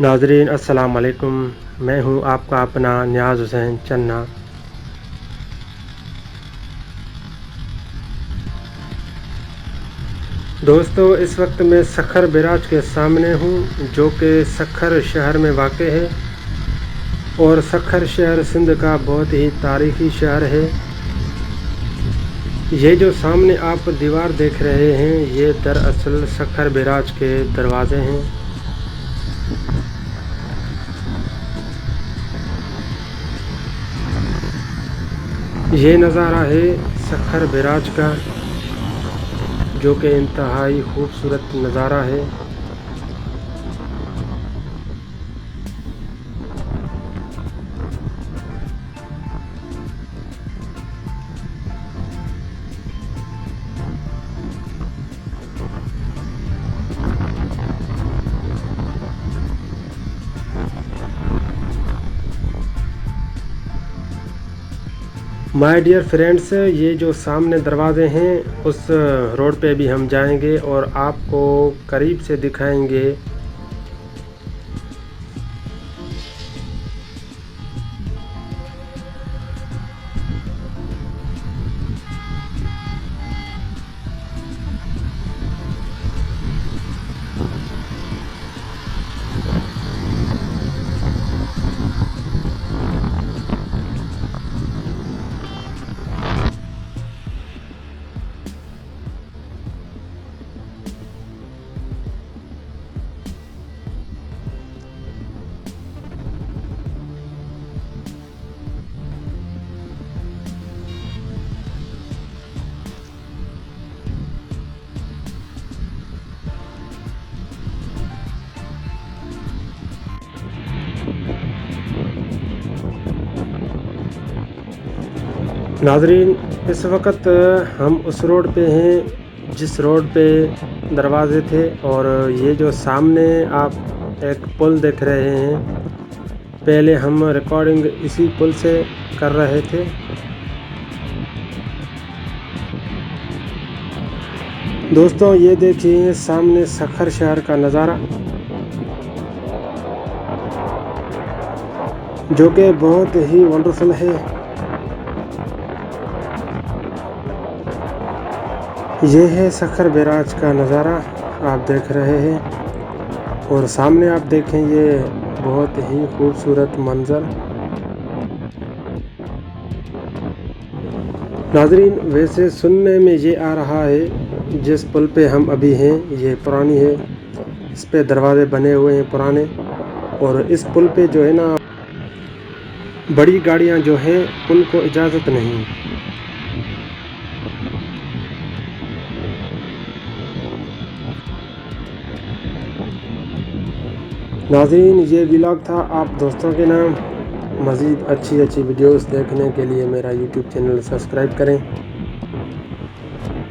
नाज़रीन अस्सलाम वालेकुम। मैं हूं आपका अपना नियाज़ हुसैन चन्ना। दोस्तों, इस वक्त मैं सखर बैराज के सामने हूं, जो कि सखर शहर में वाक़ है और सखर शहर सिंध का बहुत ही तारीख़ी शहर है। ये जो सामने आप दीवार देख रहे हैं, ये दरअसल सखर बैराज के दरवाज़े हैं। ये नज़ारा है सखर बैराज का, जो कि इंतहाई खूबसूरत नज़ारा है। माय डियर फ्रेंड्स, ये जो सामने दरवाज़े हैं उस रोड पे भी हम जाएंगे और आपको करीब से दिखाएंगे। नाज़रीन, इस वक्त हम उस रोड पे हैं जिस रोड पे दरवाज़े थे, और ये जो सामने आप एक पुल देख रहे हैं, पहले हम रिकॉर्डिंग इसी पुल से कर रहे थे। दोस्तों, ये देखिए सामने सखर शहर का नज़ारा, जो कि बहुत ही वंडरफुल है। ये है सखर बैराज का नज़ारा आप देख रहे हैं, और सामने आप देखें ये बहुत ही खूबसूरत मंज़र। नाज़रीन, वैसे सुनने में ये आ रहा है जिस पुल पे हम अभी हैं ये पुरानी है, इस पे दरवाजे बने हुए हैं पुराने, और इस पुल पे जो है ना बड़ी गाड़ियां जो हैं उनको इजाज़त नहीं। नाज़रीन, ये व्लॉग था आप दोस्तों के नाम। मज़ीद अच्छी वीडियोस देखने के लिए मेरा यूट्यूब चैनल सब्सक्राइब करें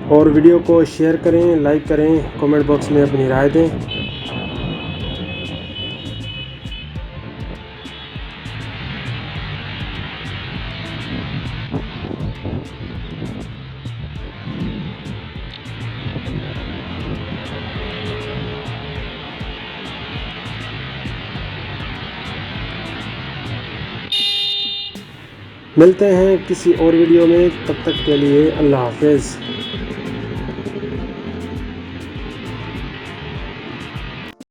और वीडियो को शेयर करें, लाइक करें, कमेंट बॉक्स में अपनी राय दें। मिलते हैं किसी और वीडियो में, तब तक के लिए अल्लाह हाफ़िज़।